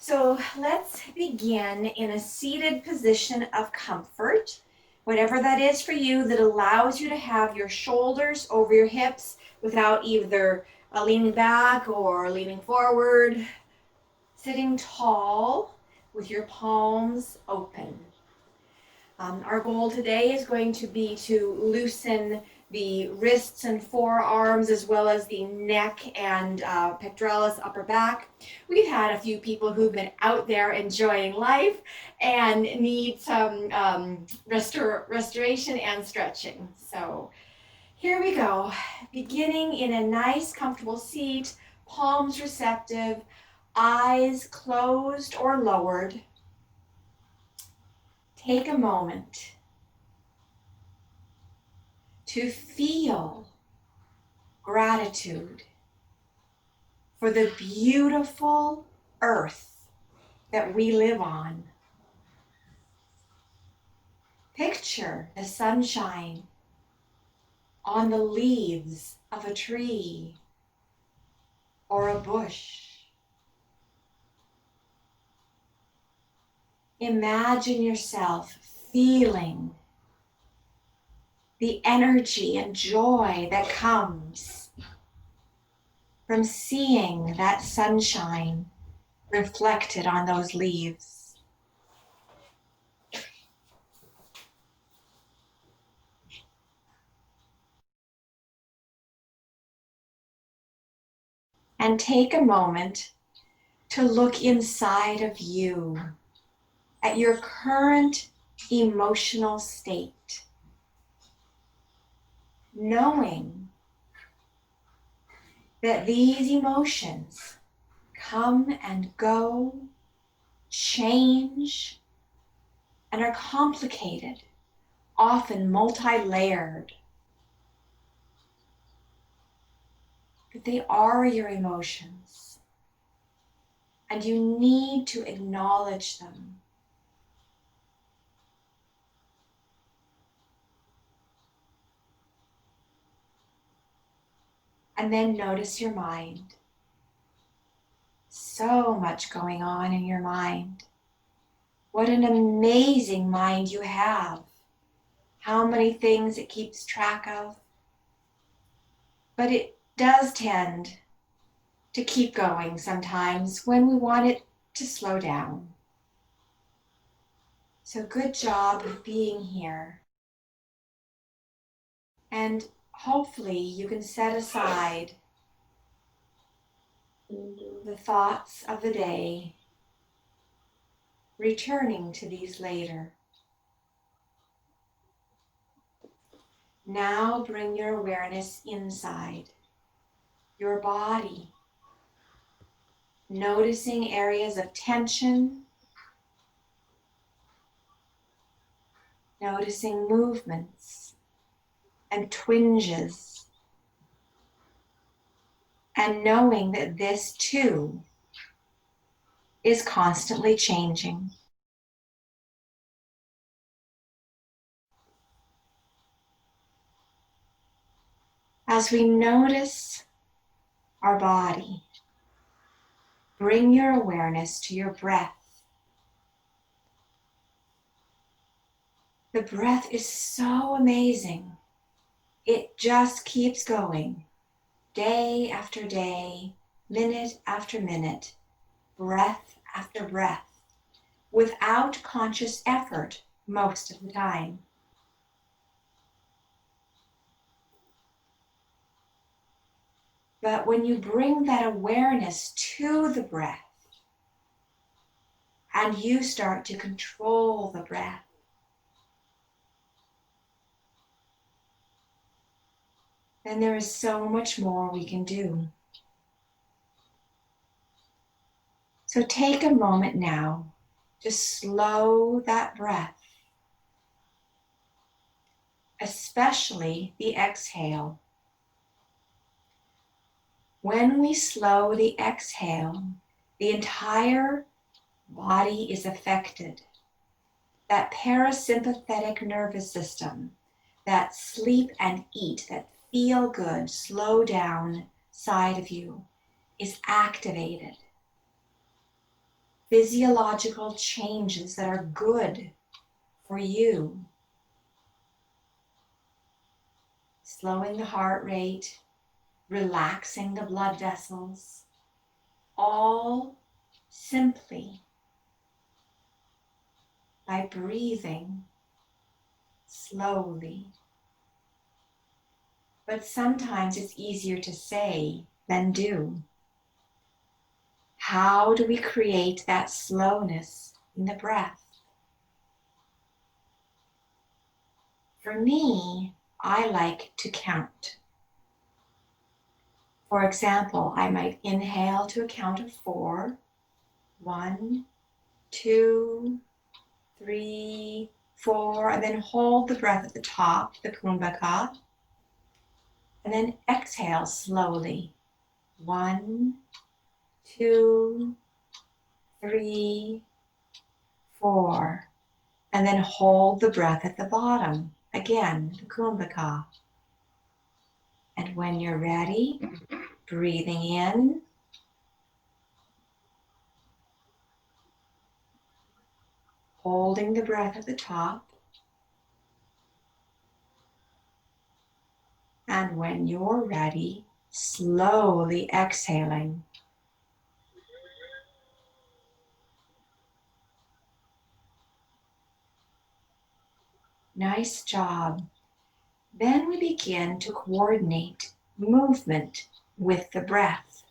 So let's begin in a seated position of comfort, whatever that is for you, that allows you to have your shoulders over your hips without either leaning back or leaning forward. Sitting tall with your palms open. Our goal today is going to be to loosen the wrists and forearms as well as the neck and pectoralis, upper back. We've had a few people who've been out there enjoying life and need some restoration and stretching. So here we go. Beginning in a nice, comfortable seat, palms receptive, eyes closed or lowered. Take a moment to feel gratitude for the beautiful earth that we live on. Picture the sunshine on the leaves of a tree or a bush. Imagine yourself feeling the energy and joy that comes from seeing that sunshine reflected on those leaves. And take a moment to look inside of you at your current emotional state, knowing that these emotions come and go, change, and are complicated, often multi-layered. But they are your emotions, and you need to acknowledge them. And then notice your mind. So much going on in your mind. What an amazing mind you have. How many things it keeps track of. But it does tend to keep going sometimes when we want it to slow down. So good job of being here. And hopefully you can set aside the thoughts of the day, returning to these later. Now bring your awareness inside your body, noticing areas of tension, noticing movements and twinges, and knowing that this too is constantly changing. As we notice our body, bring your awareness to your breath. The breath is so amazing. It just keeps going, day after day, minute after minute, breath after breath, without conscious effort most of the time. But when you bring that awareness to the breath and you start to control the breath, then there is so much more we can do. So take a moment now to slow that breath, especially the exhale. When we slow the exhale, the entire body is affected. That parasympathetic nervous system, that sleep and eat, that feel good, slow down side of you is activated. physiological changes that are good for you. Slowing the heart rate, relaxing the blood vessels, all simply by breathing slowly. But sometimes it's easier to say than do. How do we create that slowness in the breath? For me, I like to count. For example, I might inhale to a count of 4. 1, 2, 3, 4, and then hold the breath at the top, the kumbhaka, and then exhale slowly. 1, 2, 3, 4, and then hold the breath at the bottom. Again, the kumbhaka. And when you're ready, breathing in, holding the breath at the top, and when you're ready, slowly exhaling. Nice job. Then we begin to coordinate movement with the breath.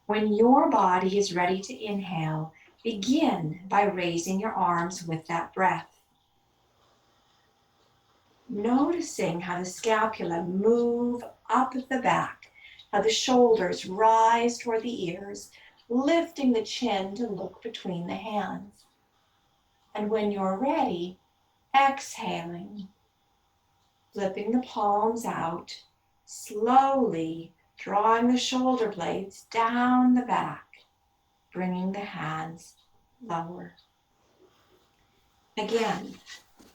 When your body is ready to inhale, begin by raising your arms with that breath. Noticing how the scapula move up the back, how the shoulders rise toward the ears, lifting the chin to look between the hands. And when you're ready, exhaling, flipping the palms out, slowly drawing the shoulder blades down the back, bringing the hands lower. Again,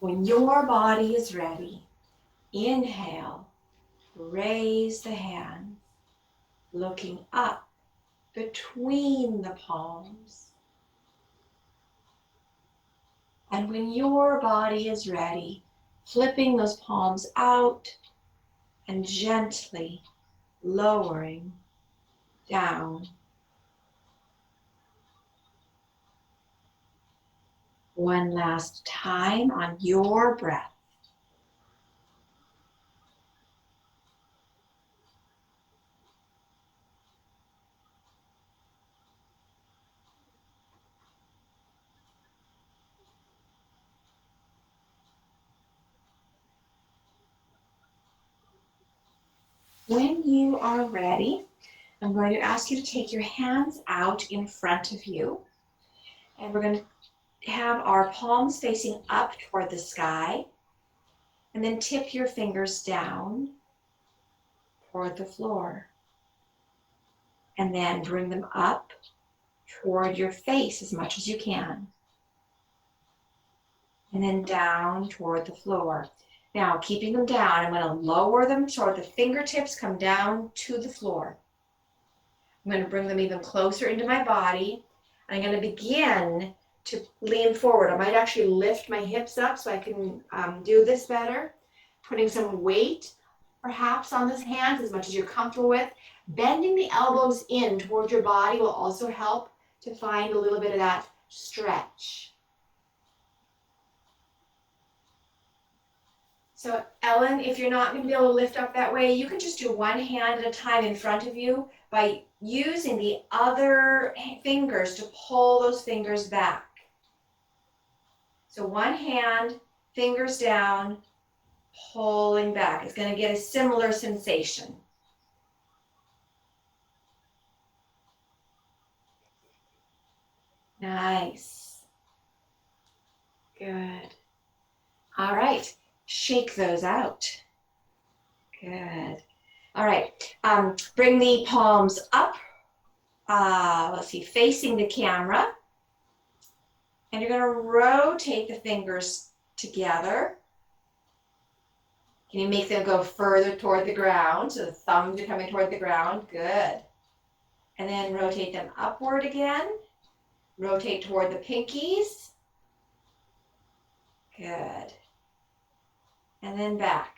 when your body is ready, inhale, raise the hands, looking up between the palms. And when your body is ready, flipping those palms out and gently lowering down. One last time on your breath. When you are ready, I'm going to ask you to take your hands out in front of you, and we're going to have our palms facing up toward the sky, and then tip your fingers down toward the floor, and then bring them up toward your face as much as you can, and then down toward the floor. Now, keeping them down, I'm going to lower them toward the fingertips, come down to the floor. I'm going to bring them even closer into my body. I'm going to begin to lean forward. I might actually lift my hips up so I can do this better. Putting some weight perhaps on the hands as much as you're comfortable with. Bending the elbows in toward your body will also help to find a little bit of that stretch. So Ellen, if you're not going to be able to lift up that way, you can just do one hand at a time in front of you by using the other fingers to pull those fingers back. So one hand, fingers down, pulling back. It's going to get a similar sensation. Nice. Good. All right. Shake those out. Good. All right. Bring the palms up. Let's see, facing the camera. And you're going to rotate the fingers together. Can you make them go further toward the ground? So the thumbs are coming toward the ground. Good. And then rotate them upward again. Rotate toward the pinkies. Good. And then back.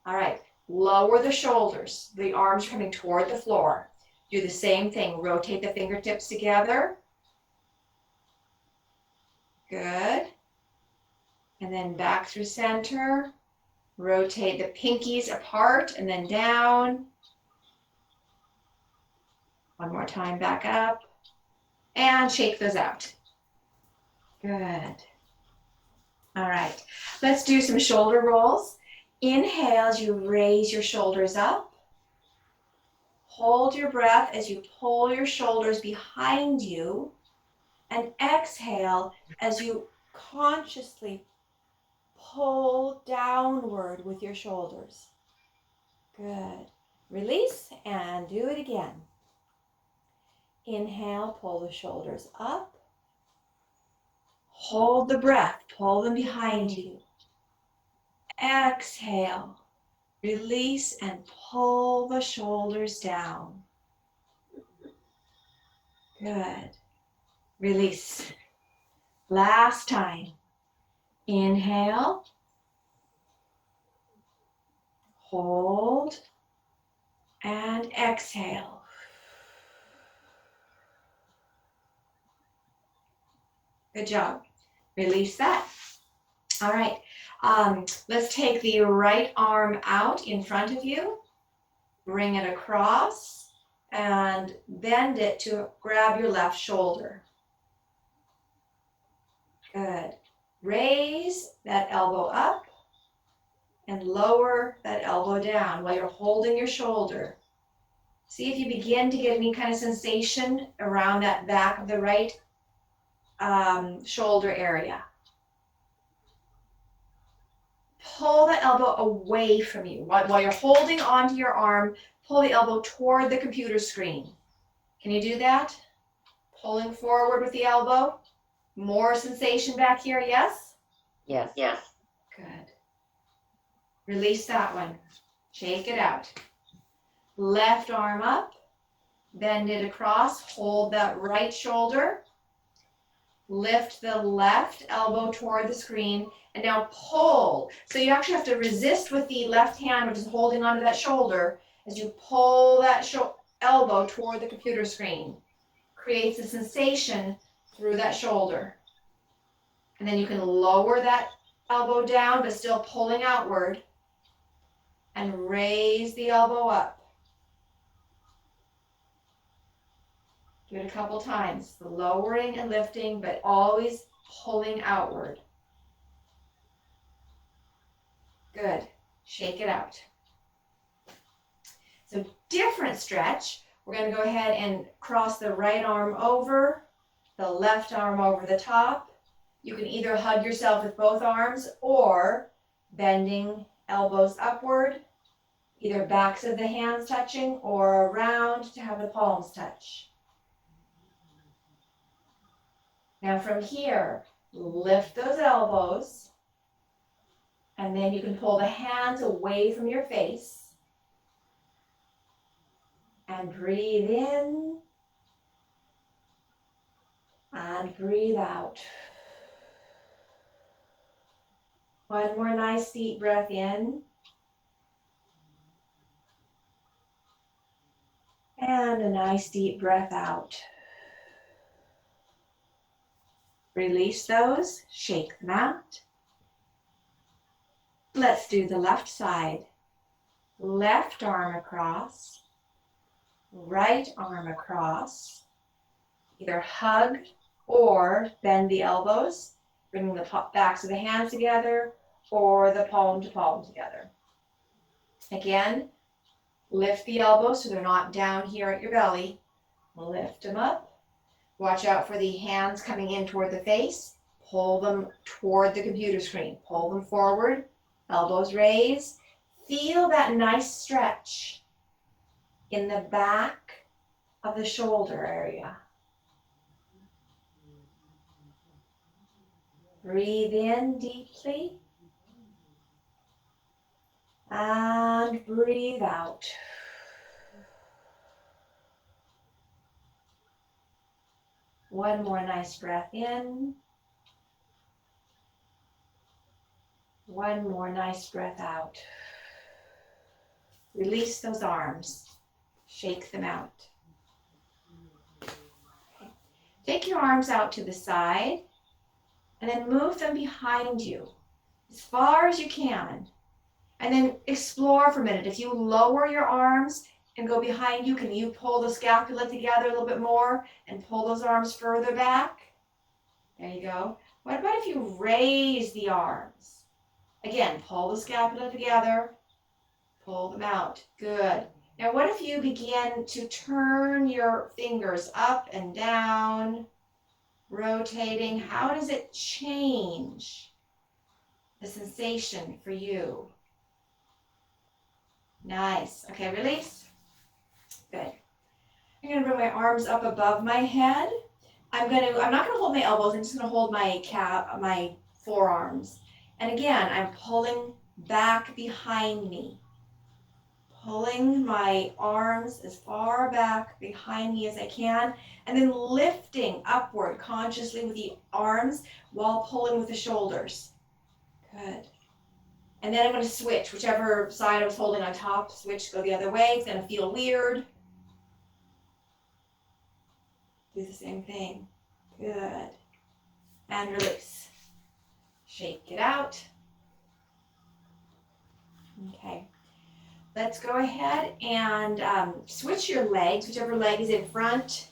All right. Lower the shoulders. The arms coming toward the floor. Do the same thing. Rotate the fingertips together. Good. And then back through center. Rotate the pinkies apart and then down. One more time, back up. And shake those out. Good. All right. Let's do some shoulder rolls. Inhale as you raise your shoulders up. Hold your breath as you pull your shoulders behind you. And exhale as you consciously pull downward with your shoulders. Good. Release and do it again. Inhale, pull the shoulders up. Hold the breath, pull them behind you. Exhale, release and pull the shoulders down. Good. Release. Last time. Inhale. Hold. And exhale. Good job. Release that. All right. Let's take the right arm out in front of you. Bring it across and bend it to grab your left shoulder. Good. Raise that elbow up and lower that elbow down while you're holding your shoulder. See if you begin to get any kind of sensation around that back of the right shoulder area. Pull the elbow away from you. While you're holding onto your arm, pull the elbow toward the computer screen. Can you do that? Pulling forward with the elbow. More sensation back here, yes? Yes. Good. Release that one. Shake it out. Left arm up. Bend it across. Hold that right shoulder. Lift the left elbow toward the screen. And now pull. So you actually have to resist with the left hand, which is holding onto that shoulder, as you pull that elbow toward the computer screen. Creates a sensation through that shoulder. And then you can lower that elbow down, but still pulling outward. And raise the elbow up. Do it a couple times. The lowering and lifting, but always pulling outward. Good. Shake it out. So different stretch. We're going to go ahead and cross the right arm over, the left arm over the top. You can either hug yourself with both arms or bending elbows upward, either backs of the hands touching or around to have the palms touch. Now from here, lift those elbows, and then you can pull the hands away from your face. And breathe in and breathe out. One more nice deep breath in. And a nice deep breath out. Release those, shake them out. Let's do the left side. Left arm across, right arm across. Either hug or bend the elbows, bringing the backs of the hands together or the palm to palm together. Again, lift the elbows so they're not down here at your belly. Lift them up. Watch out for the hands coming in toward the face. Pull them toward the computer screen. Pull them forward. Elbows raised. Feel that nice stretch in the back of the shoulder area. Breathe in deeply. And breathe out. One more nice breath in. One more nice breath out. Release those arms. Shake them out. Okay. Take your arms out to the side and then move them behind you as far as you can. And then explore for a minute. If you lower your arms and go behind you, can you pull the scapula together a little bit more and pull those arms further back? There you go. What about if you raise the arms? Again, pull the scapula together, pull them out. Good. Now what if you begin to turn your fingers up and down, rotating? How does it change the sensation for you? Nice. Okay, release. Good. I'm going to bring my arms up above my head. I'm not going to hold my elbows. I'm just going to hold my forearms. And again, I'm pulling back behind me. Pulling my arms as far back behind me as I can, and then lifting upward consciously with the arms while pulling with the shoulders. Good. And then I'm going to switch, whichever side I was holding on top, switch, go the other way. It's going to feel weird. Do the same thing. Good. And release. Shake it out. Okay. Let's go ahead and switch your legs, whichever leg is in front,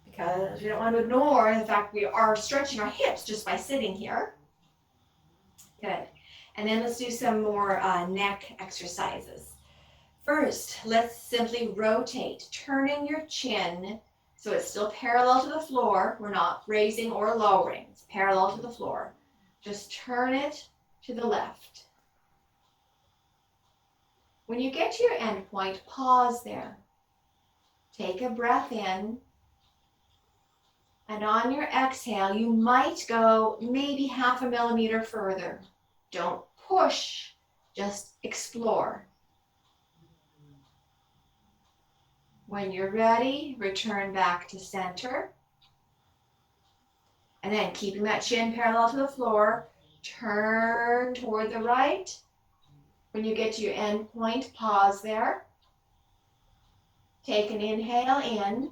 because we don't want to ignore the fact we are stretching our hips just by sitting here. Good. And then let's do some more neck exercises. First, let's simply rotate, turning your chin so it's still parallel to the floor. We're not raising or lowering. It's parallel to the floor. Just turn it to the left. When you get to your end point, pause there. Take a breath in. And on your exhale, you might go maybe 0.5 millimeter further. Don't push, just explore. When you're ready, return back to center. And then keeping that chin parallel to the floor, turn toward the right. When you get to your end point, pause there. Take an inhale in.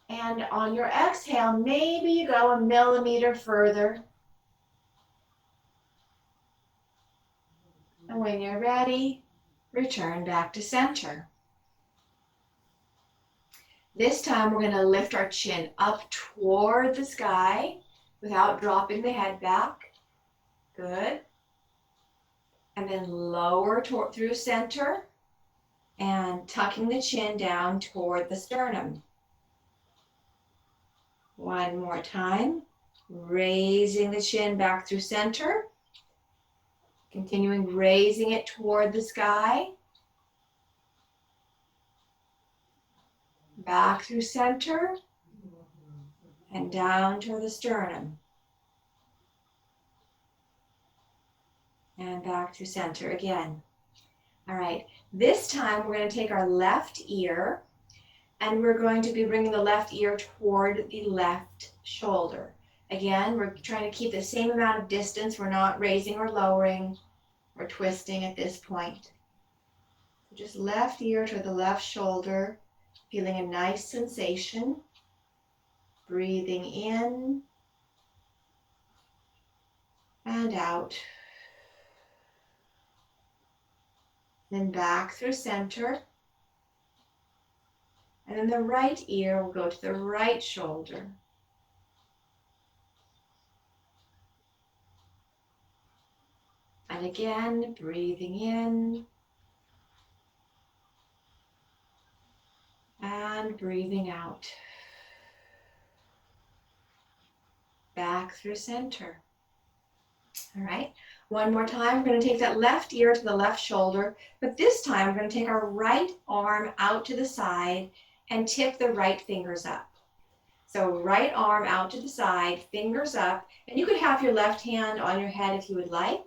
And on your exhale, maybe you go 1 millimeter further. And when you're ready, return back to center. This time we're going to lift our chin up toward the sky without dropping the head back. Good. And then lower through center and tucking the chin down toward the sternum. One more time. Raising the chin back through center. Continuing raising it toward the sky. Back through center and down toward the sternum. And back to center again. All right, this time we're going to take our left ear and we're going to be bringing the left ear toward the left shoulder. Again, we're trying to keep the same amount of distance. We're not raising or lowering or twisting at this point. So just left ear toward the left shoulder, feeling a nice sensation. Breathing in and out. Then back through center. And then the right ear will go to the right shoulder. And again, breathing in and breathing out. Back through center. All right, one more time. We're going to take that left ear to the left shoulder, but this time we're going to take our right arm out to the side and tip the right fingers up. So right arm out to the side, fingers up, and you could have your left hand on your head if you would like,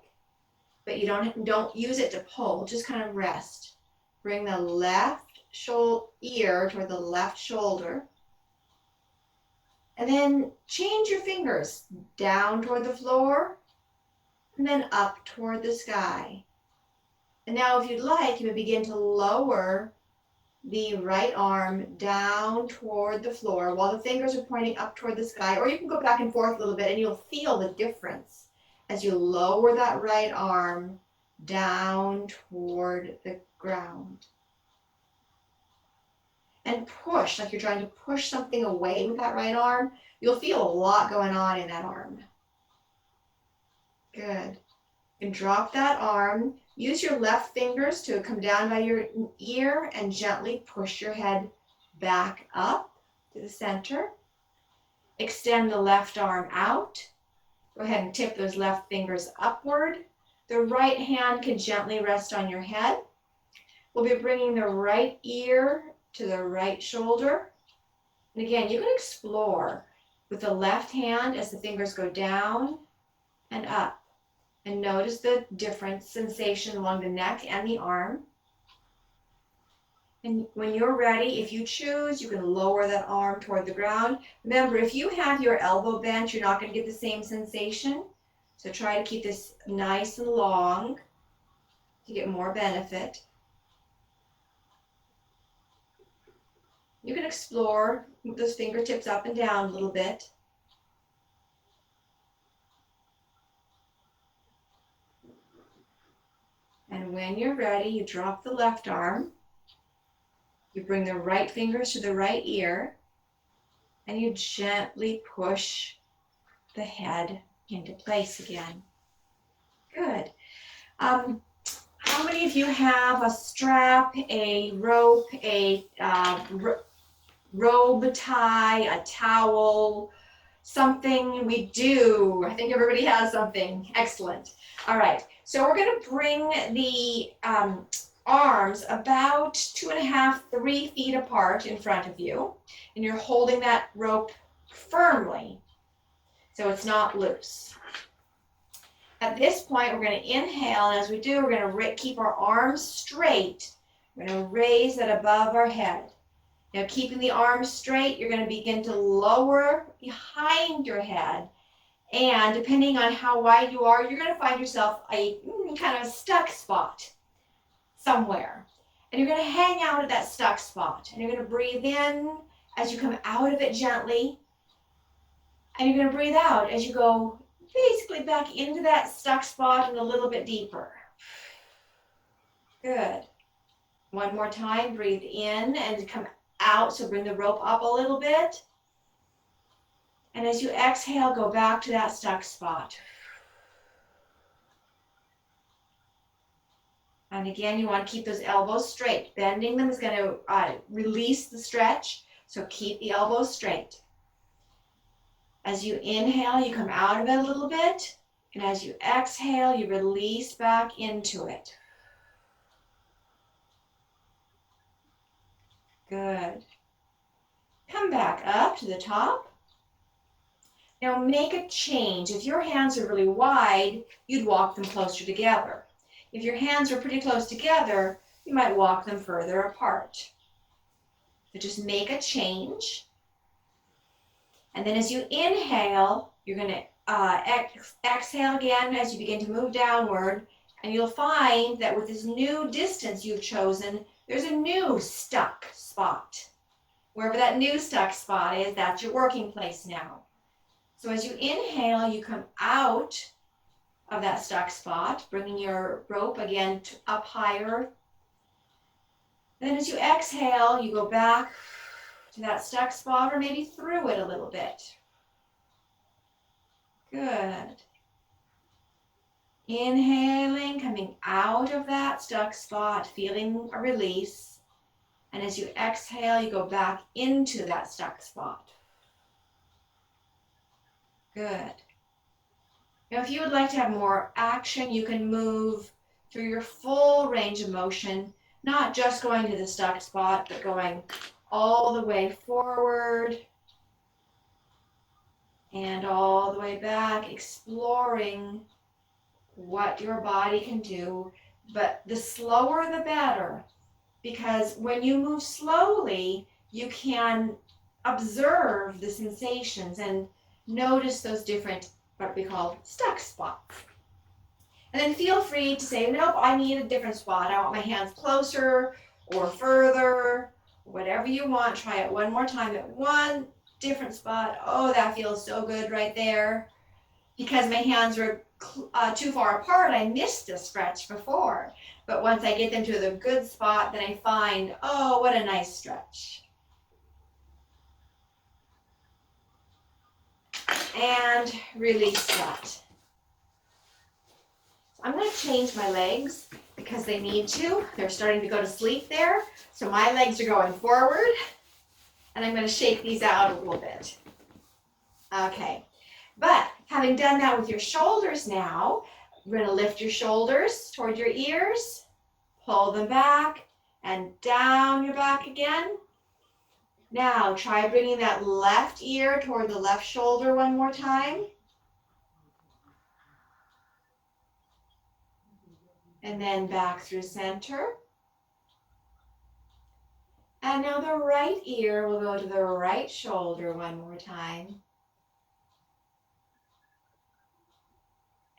but you don't use it to pull, just kind of rest. Bring the left ear toward the left shoulder. And then change your fingers down toward the floor and then up toward the sky. And now if you'd like, you may begin to lower the right arm down toward the floor while the fingers are pointing up toward the sky, or you can go back and forth a little bit and you'll feel the difference as you lower that right arm down toward the ground. And push, like you're trying to push something away with that right arm. You'll feel a lot going on in that arm. Good. And drop that arm. Use your left fingers to come down by your ear and gently push your head back up to the center. Extend the left arm out. Go ahead and tip those left fingers upward. The right hand can gently rest on your head. We'll be bringing the right ear to the right shoulder. And again, you can explore with the left hand as the fingers go down and up. And notice the different sensation along the neck and the arm. And when you're ready, if you choose, you can lower that arm toward the ground. Remember, if you have your elbow bent, you're not going to get the same sensation. So try to keep this nice and long to get more benefit. You can explore with those fingertips up and down a little bit. And when you're ready, you drop the left arm. You bring the right fingers to the right ear, and you gently push the head into place again. Good. How many of you have a strap, a rope, a robe tie, a towel, something? We do. I think everybody has something. Excellent. All right. So we're going to bring the arms about 2.5, 3 feet apart in front of you, and you're holding that rope firmly so it's not loose. At this point, we're going to inhale, and as we do, we're going to keep our arms straight. We're going to raise that above our head. Now, keeping the arms straight, you're going to begin to lower behind your head. And depending on how wide you are, you're going to find yourself a kind of stuck spot somewhere. And you're going to hang out at that stuck spot. And you're going to breathe in as you come out of it gently. And you're going to breathe out as you go basically back into that stuck spot and a little bit deeper. Good. One more time, breathe in and come out. So bring the rope up a little bit. And as you exhale, go back to that stuck spot. And again, you want to keep those elbows straight. Bending them is going to release the stretch. So keep the elbows straight. As you inhale, you come out of it a little bit. And as you exhale, you release back into it. Good. Come back up to the top. Now make a change. If your hands are really wide, you'd walk them closer together. If your hands are pretty close together, you might walk them further apart. So just make a change. And then as you inhale, you're going to exhale again as you begin to move downward. And you'll find that with this new distance you've chosen, there's a new stuck spot. Wherever that new stuck spot is, that's your working place now. So as you inhale, you come out of that stuck spot, bringing your rope again up higher. Then as you exhale, you go back to that stuck spot or maybe through it a little bit. Good. Inhaling, coming out of that stuck spot, feeling a release. And as you exhale, you go back into that stuck spot. Good. Now, if you would like to have more action, you can move through your full range of motion, not just going to the stuck spot, but going all the way forward and all the way back, exploring what your body can do. But the slower, the better, because when you move slowly, you can observe the sensations and notice those different, what we call stuck spots. And then feel free to say, nope, I need a different spot. I want my hands closer or further, whatever you want. Try it one more time at one different spot. Oh, that feels so good right there. Because my hands were too far apart, I missed a stretch before. But once I get them to the good spot, then I find, oh, what a nice stretch. And release that. I'm going to change my legs because they need to. They're starting to go to sleep there. So my legs are going forward. And I'm going to shake these out a little bit. Okay. But having done that with your shoulders now, we're going to lift your shoulders toward your ears. Pull them back and down your back again. Now try bringing that left ear toward the left shoulder one more time. And then back through center. And now the right ear will go to the right shoulder one more time.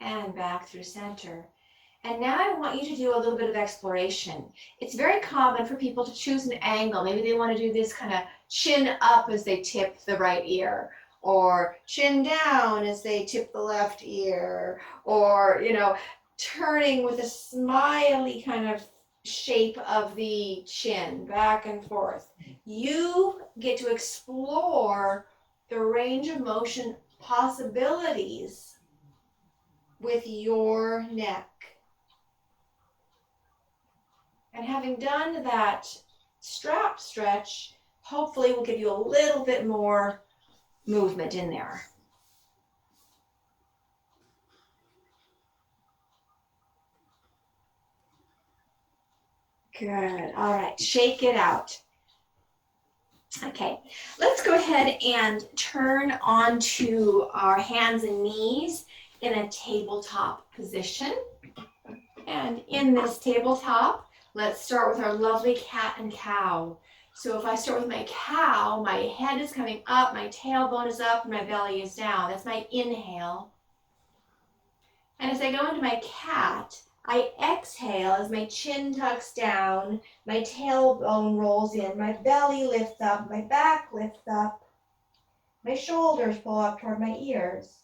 And back through center. And now I want you to do a little bit of exploration. It's very common for people to choose an angle. Maybe they want to do this kind of chin up as they tip the right ear, or chin down as they tip the left ear, or, turning with a smiley kind of shape of the chin, back and forth. You get to explore the range of motion possibilities with your neck. And having done that strap stretch, hopefully will give you a little bit more movement in there. Good. All right, shake it out. Okay, let's go ahead and turn onto our hands and knees in a tabletop position. And in this tabletop, let's start with our lovely cat and cow. So if I start with my cow, my head is coming up, my tailbone is up, and my belly is down. That's my inhale. And as I go into my cat, I exhale as my chin tucks down, my tailbone rolls in, my belly lifts up, my back lifts up, my shoulders pull up toward my ears.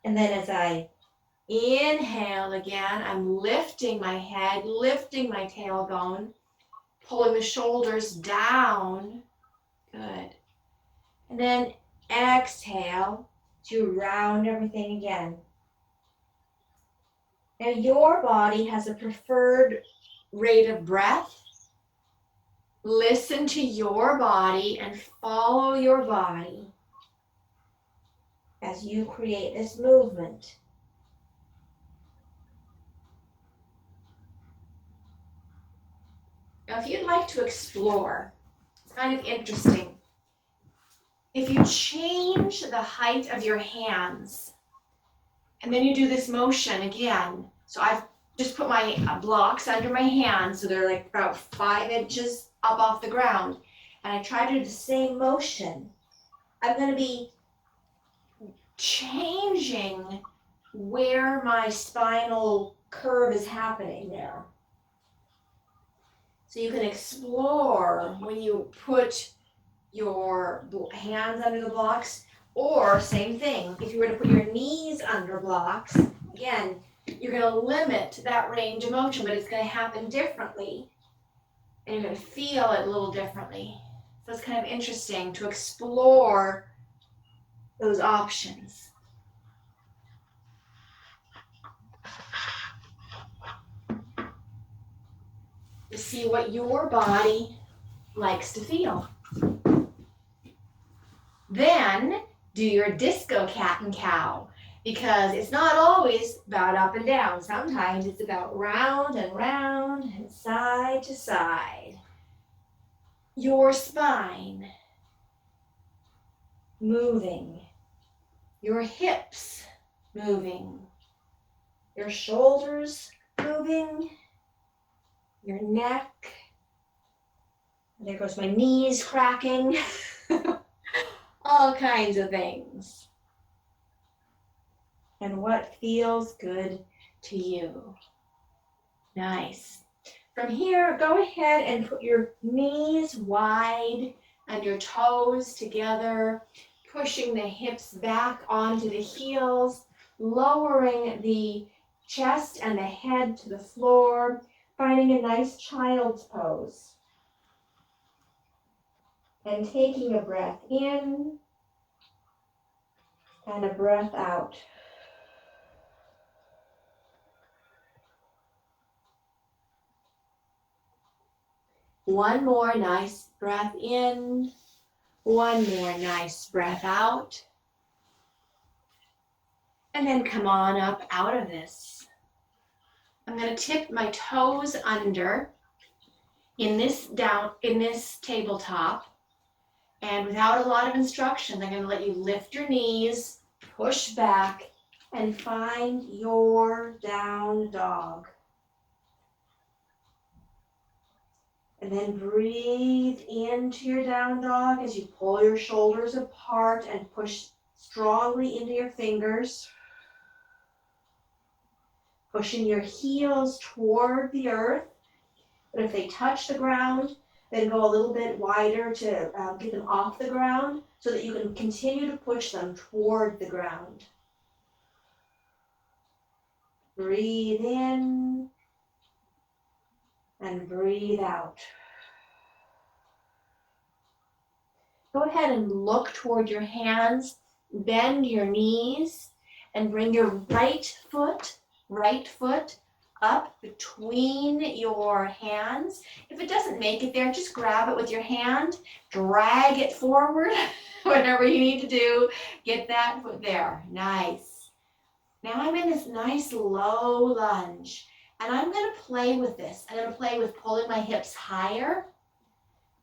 And then as I inhale again, I'm lifting my head, lifting my tailbone, pulling the shoulders down. Good. And then exhale to round everything again. Now your body has a preferred rate of breath. Listen to your body and follow your body as you create this movement. Now, if you'd like to explore, it's kind of interesting. If you change the height of your hands, and then you do this motion again. So I've just put my blocks under my hands, so they're like about 5 inches up off the ground. And I try to do the same motion. I'm going to be changing where my spinal curve is happening there. So you can explore when you put your hands under the blocks, or same thing, if you were to put your knees under blocks, again, you're going to limit that range of motion, but it's going to happen differently, and you're going to feel it a little differently. So it's kind of interesting to explore those options. To see what your body likes to feel. Then do your disco cat and cow, because it's not always about up and down. Sometimes it's about round and side to side. Your spine moving, your hips moving, your shoulders moving, your neck. There goes my knees cracking. all kinds of things. And what feels good to you. Nice. From here, go ahead and put your knees wide and your toes together, pushing the hips back onto the heels, lowering the chest and the head to the floor, finding a nice child's pose. And taking a breath in and a breath out. One more nice breath in. One more nice breath out. And then come on up out of this. I'm going to tip my toes under in this tabletop. And without a lot of instructions, I'm going to let you lift your knees, push back, and find your down dog. And then breathe into your down dog as you pull your shoulders apart and push strongly into your fingers. Pushing your heels toward the earth. But if they touch the ground, then go a little bit wider to get them off the ground so that you can continue to push them toward the ground. Breathe in and breathe out. Go ahead and look toward your hands, bend your knees, and bring your right foot up between your hands. If it doesn't make it there, just grab it with your hand, drag it forward, whatever you need to do, get that foot there. Nice. Now I'm in this nice low lunge, and I'm going to play with this. I'm going to play with pulling my hips higher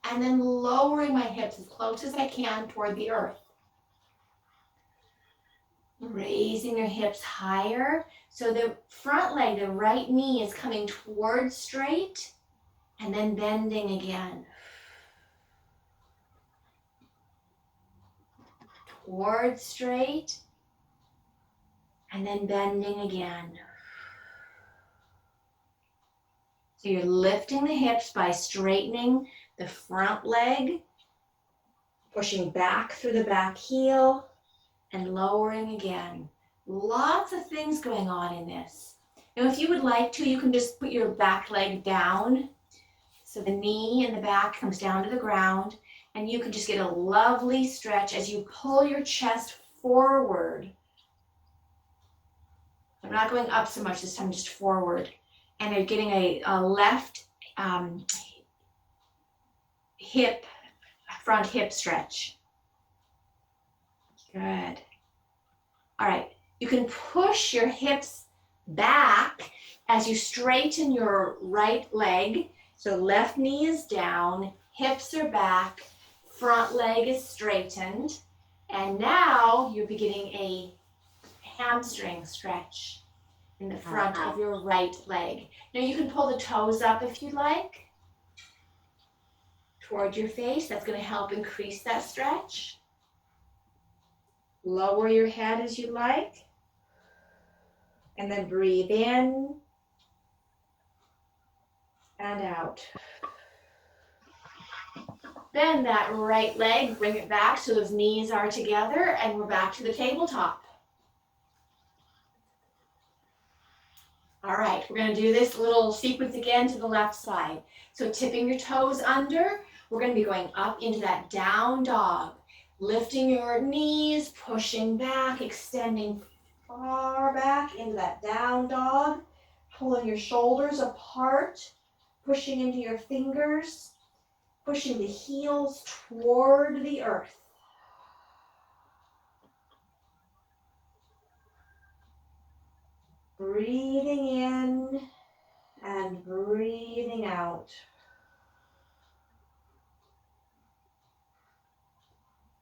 and then lowering my hips as close as I can toward the earth. Raising your hips higher. So the front leg, the right knee is coming towards straight and then bending again. Towards straight and then bending again. So you're lifting the hips by straightening the front leg, pushing back through the back heel, and lowering again. Lots of things going on in this. Now, if you would like to, you can just put your back leg down. So the knee and the back comes down to the ground, and you can just get a lovely stretch as you pull your chest forward. I'm not going up so much this time, just forward. And you're getting a left front hip stretch. Good. All right, you can push your hips back as you straighten your right leg. So left knee is down, hips are back, front leg is straightened, and now you're beginning a hamstring stretch in the front of your right leg. Now you can pull the toes up if you like toward your face. That's going to help increase that stretch. Lower your head as you like. And then breathe in and out. Bend that right leg, bring it back so those knees are together, and we're back to the tabletop. All right, we're going to do this little sequence again to the left side. So tipping your toes under, we're going to be going up into that down dog. Lifting your knees, pushing back, extending far back into that down dog. Pulling your shoulders apart, pushing into your fingers, pushing the heels toward the earth. Breathing in and breathing out.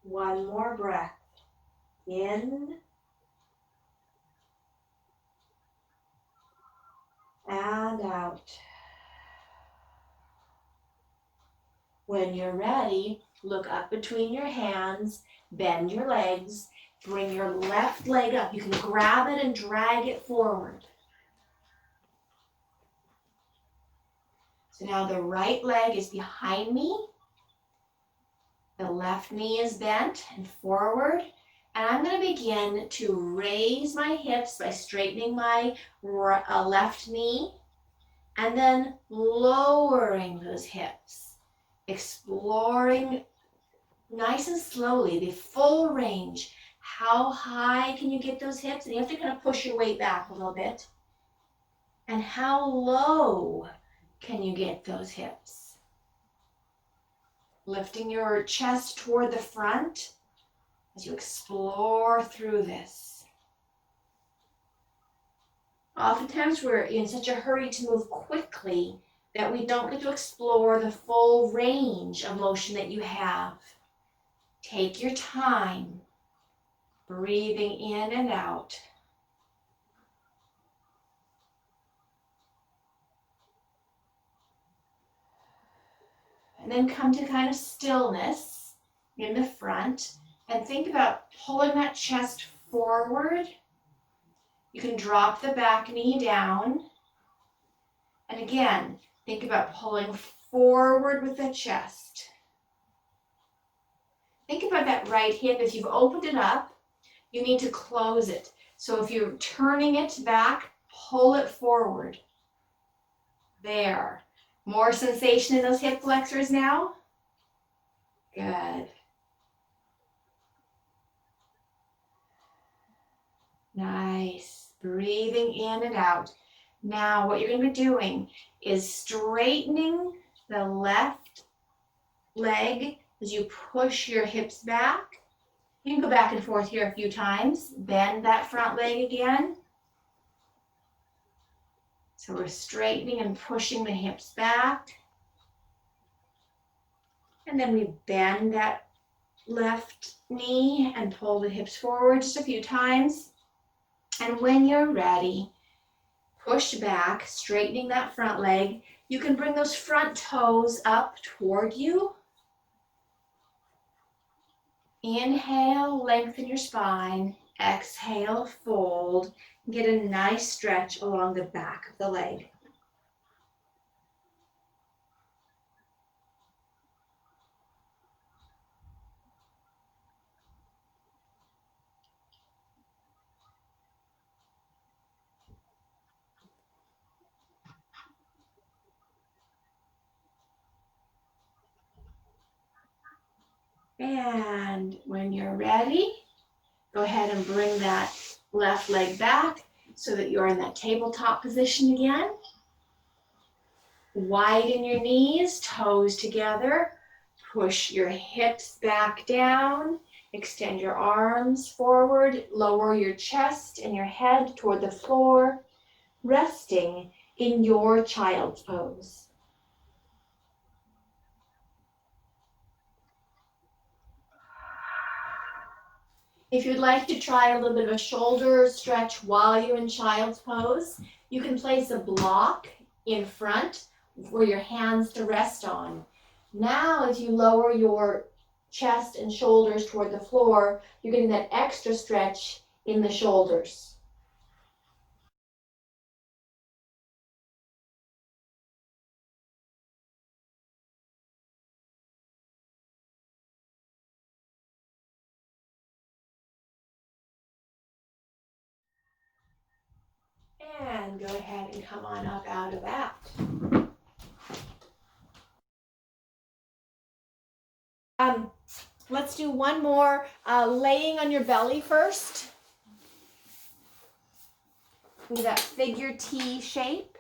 One more breath. In and out. When you're ready, Look up between your hands, bend your legs, bring your left leg up. You can grab it and drag it forward. So now the right leg is behind me. The left knee is bent and forward. And I'm going to begin to raise my hips by straightening my left knee and then lowering those hips, exploring nice and slowly the full range. How high can you get those hips? And you have to kind of push your weight back a little bit. And how low can you get those hips? Lifting your chest toward the front as you explore through this. Oftentimes we're in such a hurry to move quickly that we don't get to explore the full range of motion that you have. Take your time, breathing in and out. And then come to kind of stillness in the front and think about pulling that chest forward. You can drop the back knee down. And again, think about pulling forward with the chest. Think about that right hip. If you've opened it up, you need to close it. So if you're turning it back, pull it forward. There. More sensation in those hip flexors now? Good. Nice. Breathing in and out. Now what you're going to be doing is straightening the left leg as you push your hips back. You can go back and forth here a few times. Bend that front leg again. So we're straightening and pushing the hips back. And then we bend that left knee and pull the hips forward just a few times. And when you're ready, push back, straightening that front leg. You can bring those front toes up toward you. Inhale, lengthen your spine. Exhale, fold. Get a nice stretch along the back of the leg. And when you're ready, go ahead and bring that left leg back so that you're in that tabletop position again. Widen your knees, toes together. Push your hips back down. Extend your arms forward. Lower your chest and your head toward the floor, resting in your child's pose. If you'd like to try a little bit of a shoulder stretch while you're in child's pose, you can place a block in front for your hands to rest on. Now, as you lower your chest and shoulders toward the floor, you're getting that extra stretch in the shoulders. And go ahead and come on up out of that. Let's do one more, laying on your belly first. Do that figure T shape.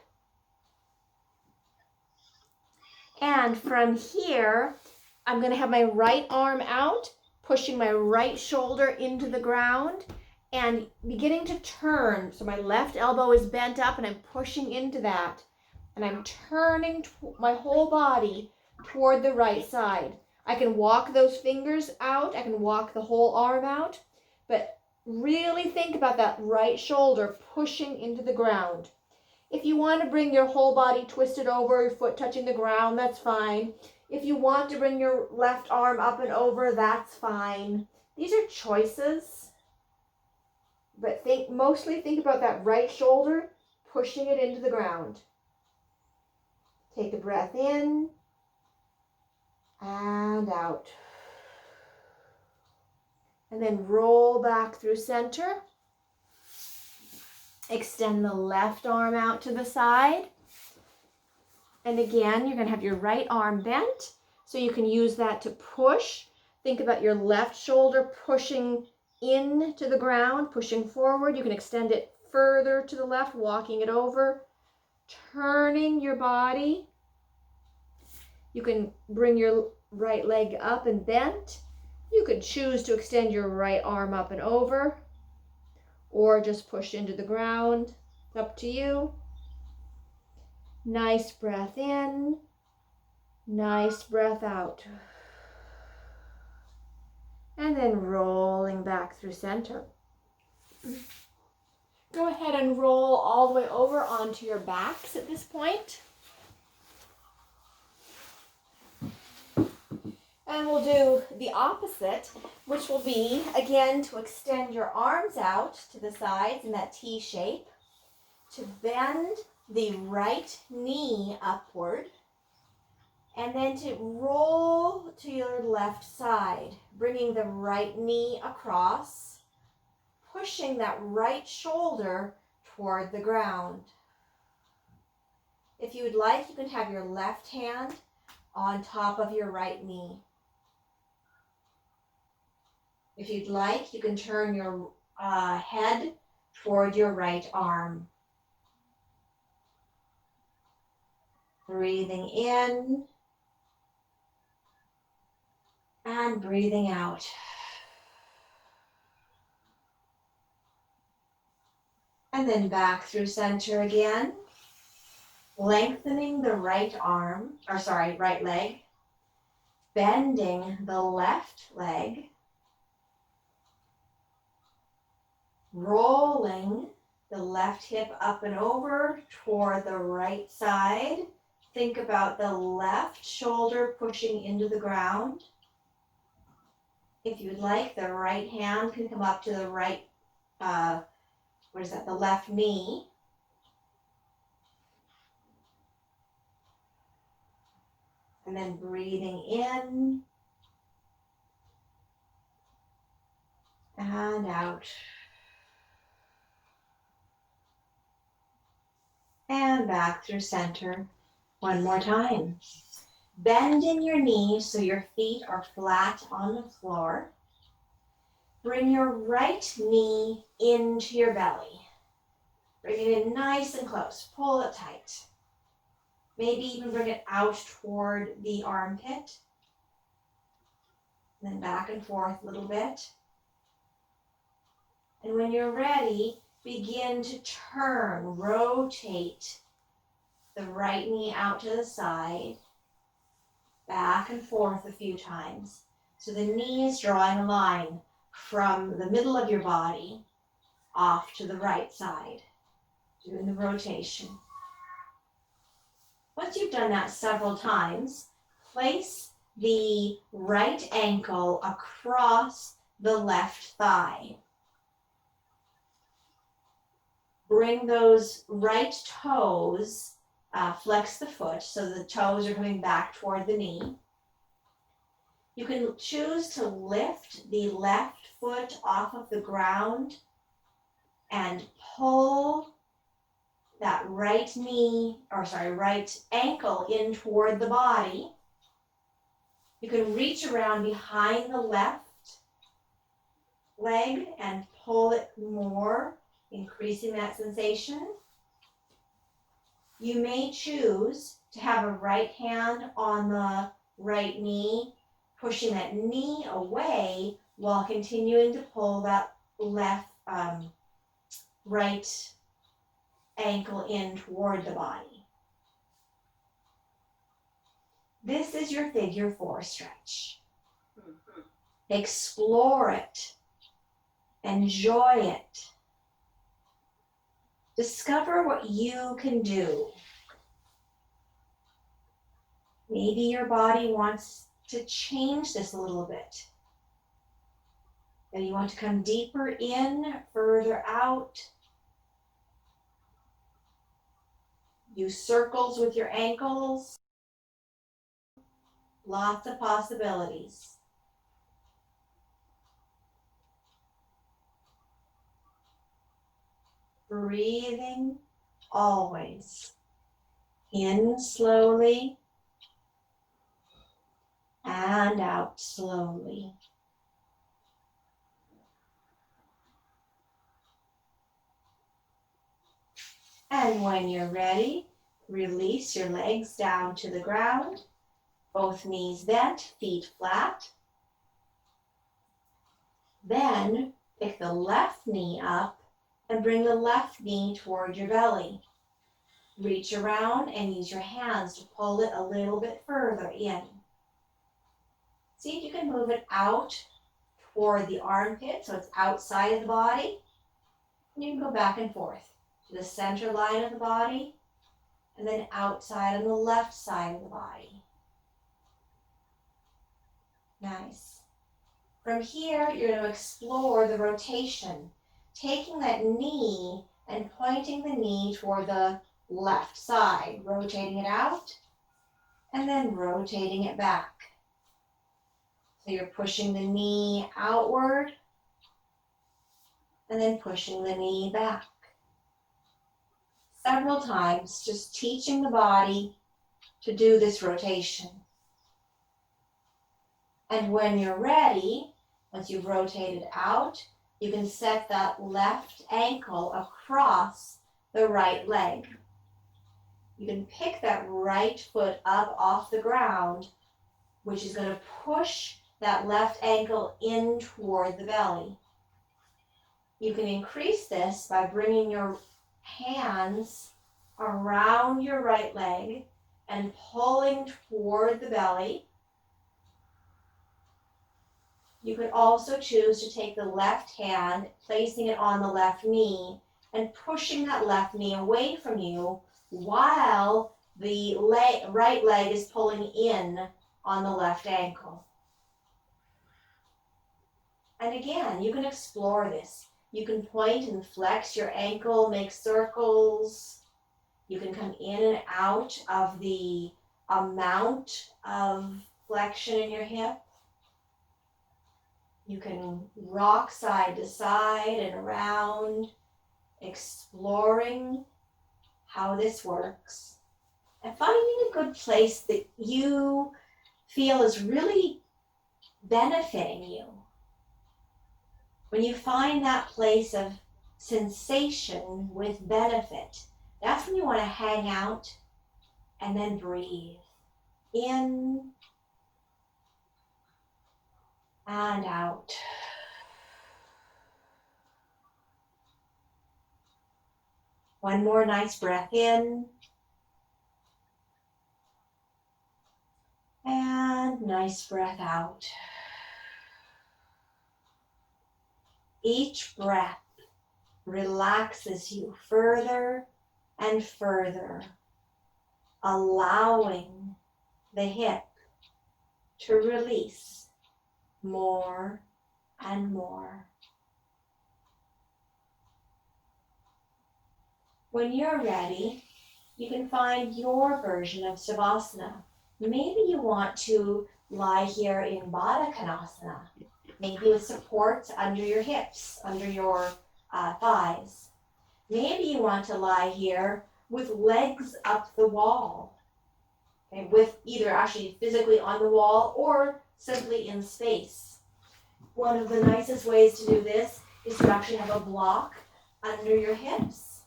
And from here, I'm going to have my right arm out, pushing my right shoulder into the ground and beginning to turn. So my left elbow is bent up and I'm pushing into that. And I'm turning my whole body toward the right side. I can walk those fingers out. I can walk the whole arm out. But really think about that right shoulder pushing into the ground. If you want to bring your whole body twisted over, your foot touching the ground, that's fine. If you want to bring your left arm up and over, that's fine. These are choices, but mostly think about that right shoulder, pushing it into the ground. Take a breath in and out. And then roll back through center. Extend the left arm out to the side. And again, you're going to have your right arm bent, so you can use that to push. Think about your left shoulder pushing into the ground, pushing forward. You can extend it further to the left, walking it over, turning your body. You can bring your right leg up and bent. You could choose to extend your right arm up and over, or just push into the ground. It's up to you. Nice breath in, nice breath out. And then rolling back through center. Go ahead and roll all the way over onto your backs at this point. And we'll do the opposite, which will be, again, to extend your arms out to the sides in that T shape, to bend the right knee upward, and then to roll to your left side, bringing the right knee across, pushing that right shoulder toward the ground. If you would like, you can have your left hand on top of your right knee. If you'd like, you can turn your head toward your right arm. Breathing in and breathing out. And then back through center again, lengthening the right leg, bending the left leg, rolling the left hip up and over toward the right side. Think about the left shoulder pushing into the ground. If you'd like, the right hand can come up to the right, the left knee. And then breathing in and out. And back through center. One more time. Bend in your knees so your feet are flat on the floor. Bring your right knee into your belly. Bring it in nice and close. Pull it tight. Maybe even bring it out toward the armpit. And then back and forth a little bit. And when you're ready, begin to turn, rotate the right knee out to the side, back and forth a few times. So the knee is drawing a line from the middle of your body off to the right side, doing the rotation. Once you've done that several times, place the right ankle across the left thigh. Bring those right toes, flex the foot so the toes are coming back toward the knee. You can choose to lift the left foot off of the ground and pull that right ankle in toward the body. You can reach around behind the left leg and pull it more, increasing that sensation. You may choose to have a right hand on the right knee, pushing that knee away while continuing to pull that right ankle in toward the body. This is your figure 4 stretch. Explore it. Enjoy it. Discover what you can do. Maybe your body wants to change this a little bit. And you want to come deeper in, further out. Use circles with your ankles. Lots of possibilities. Breathing always. In slowly and out slowly. And when you're ready, release your legs down to the ground. Both knees bent, feet flat. Then pick the left knee up and bring the left knee toward your belly. Reach around and use your hands to pull it a little bit further in. See if you can move it out toward the armpit so it's outside of the body. And you can go back and forth to the center line of the body and then outside on the left side of the body. Nice. From here, you're going to explore the rotation, taking that knee and pointing the knee toward the left side, rotating it out, and then rotating it back. So you're pushing the knee outward, and then pushing the knee back. Several times, just teaching the body to do this rotation. And when you're ready, once you've rotated out, you can set that left ankle across the right leg. You can pick that right foot up off the ground, which is going to push that left ankle in toward the belly. You can increase this by bringing your hands around your right leg and pulling toward the belly. You could also choose to take the left hand, placing it on the left knee, and pushing that left knee away from you while the right leg is pulling in on the left ankle. And again, you can explore this. You can point and flex your ankle, make circles. You can come in and out of the amount of flexion in your hip. You can rock side to side and around, exploring how this works and finding a good place that you feel is really benefiting you. When you find that place of sensation with benefit, that's when you want to hang out and then breathe in and out. One more nice breath in. And nice breath out. Each breath relaxes you further and further, allowing the hip to release more and more. When you're ready, you can find your version of Savasana. Maybe you want to lie here in Baddha Konasana, maybe with supports under your hips, under your thighs. Maybe you want to lie here with legs up the wall, okay, with either actually physically on the wall or simply in space. One of the nicest ways to do this is to actually have a block under your hips.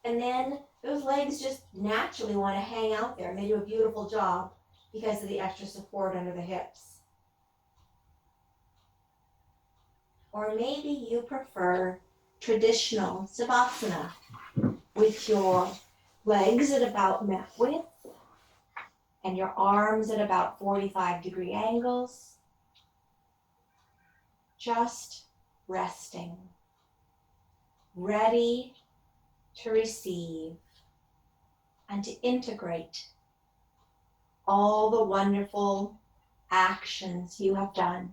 And then those legs just naturally want to hang out there. And they do a beautiful job because of the extra support under the hips. Or maybe you prefer traditional Savasana with your legs at about neck width and your arms at about 45-degree angles. Just resting, ready to receive and to integrate all the wonderful actions you have done.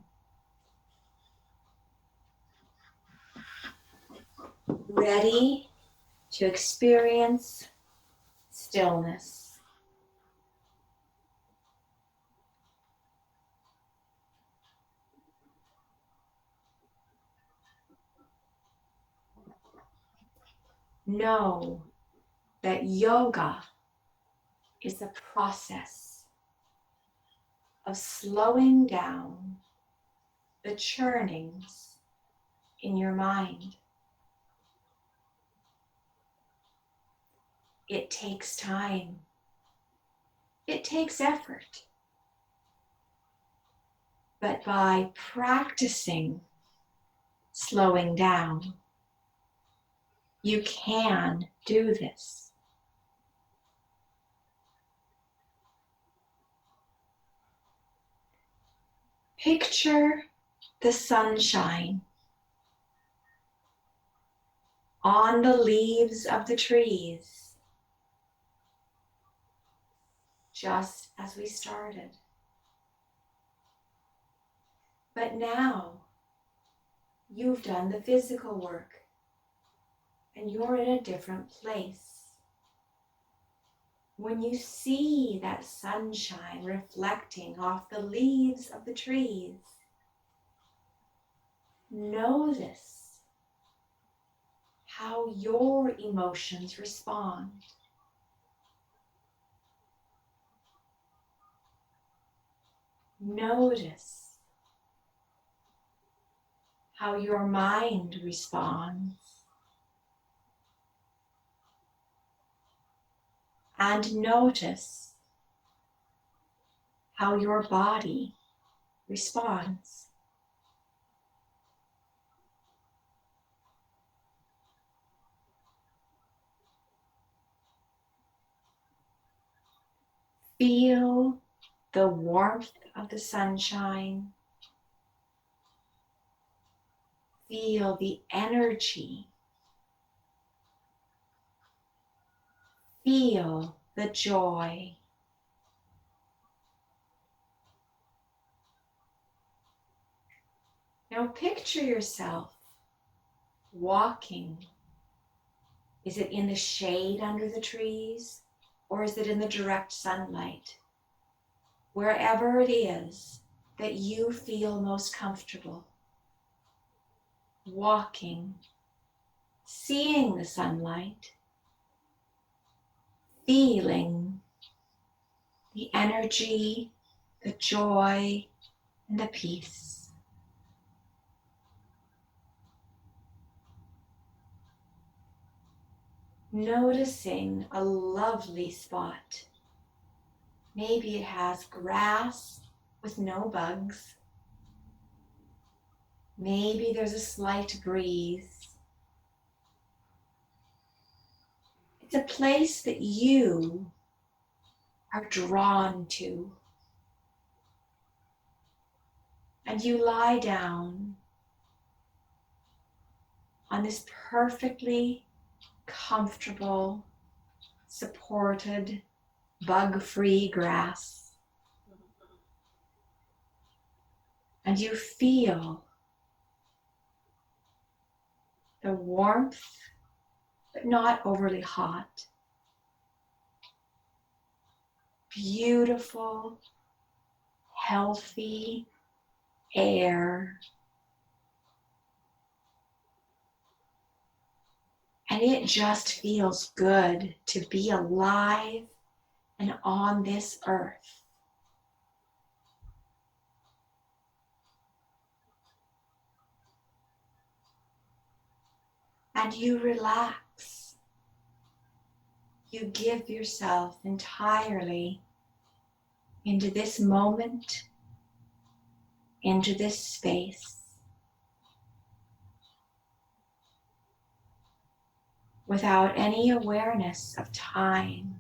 Ready to experience stillness. Know that yoga is a process of slowing down the churnings in your mind. It takes time. It takes effort. But by practicing slowing down, you can do this. Picture the sunshine on the leaves of the trees, just as we started. But now you've done the physical work and you're in a different place. When you see that sunshine reflecting off the leaves of the trees, notice how your emotions respond. Notice how your mind responds. And notice how your body responds. Feel the warmth of the sunshine. Feel the energy. Feel the joy. Now picture yourself walking. Is it in the shade under the trees, or is it in the direct sunlight? Wherever it is that you feel most comfortable. Walking, seeing the sunlight, feeling the energy, the joy, and the peace. Noticing a lovely spot. Maybe it has grass with no bugs. Maybe there's a slight breeze. It's a place that you are drawn to. And you lie down on this perfectly comfortable, supported, bug-free grass. And you feel the warmth, but not overly hot. Beautiful, healthy air. And it just feels good to be alive and on this earth. And you relax. You give yourself entirely into this moment, into this space, without any awareness of time.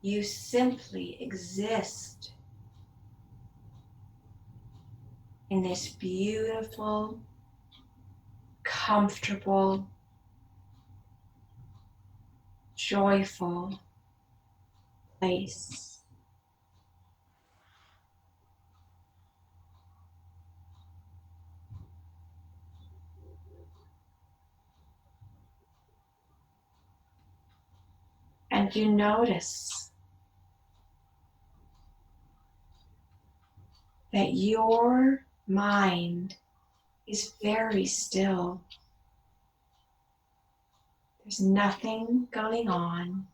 You simply exist in this beautiful, comfortable, joyful place. And you notice that your mind is very still. There's nothing going on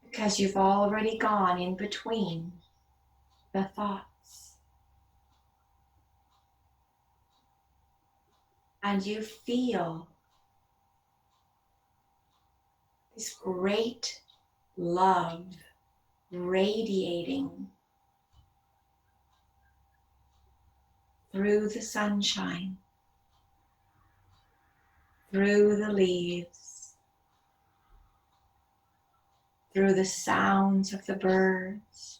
because you've already gone in between the thoughts. And you feel this great love radiating through the sunshine, through the leaves, through the sounds of the birds.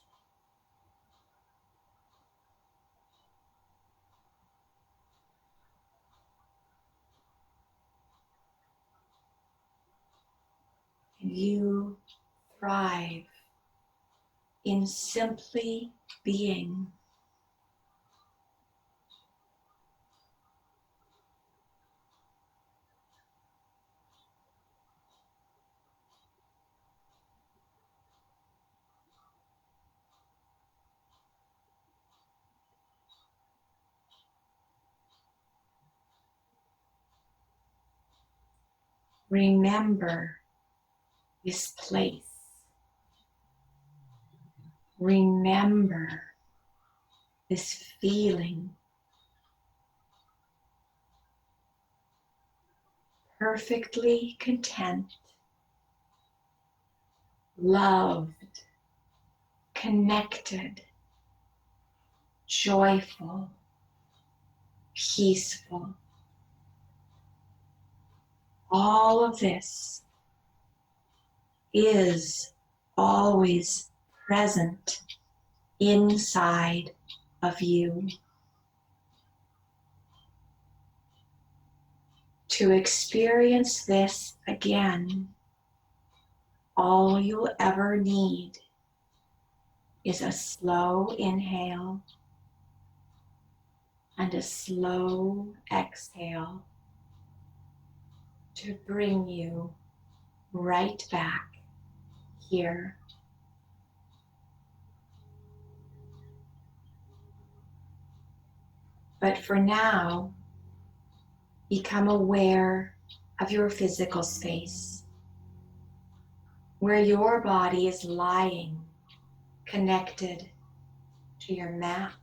And you thrive in simply being. Remember this place. Remember this feeling. Perfectly content, loved, connected, joyful, peaceful. All of this is always present inside of you. To experience this again, all you'll ever need is a slow inhale and a slow exhale to bring you right back here. But for now, become aware of your physical space, where your body is lying, connected to your mat,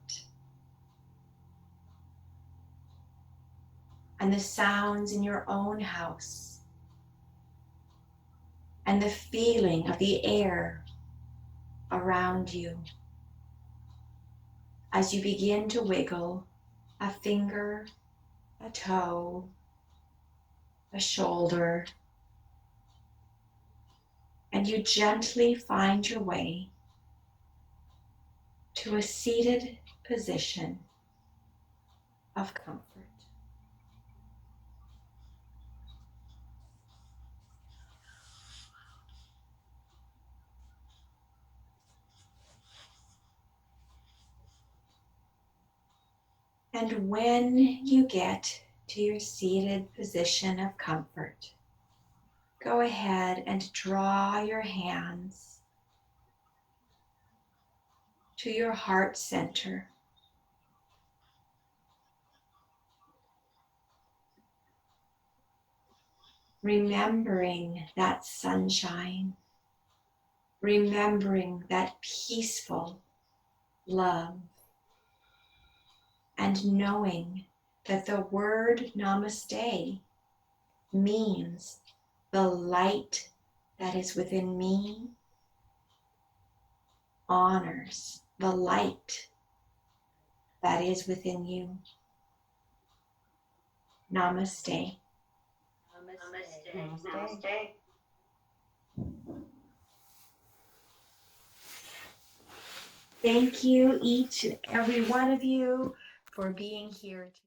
and the sounds in your own house, and the feeling of the air around you as you begin to wiggle a finger, a toe, a shoulder, and you gently find your way to a seated position of comfort. And when you get to your seated position of comfort, go ahead and draw your hands to your heart center. Remembering that sunshine, remembering that peaceful love, and knowing that the word namaste means the light that is within me honors the light that is within you. Namaste. Namaste. Namaste. Thank you, each and every one of you, for being here today.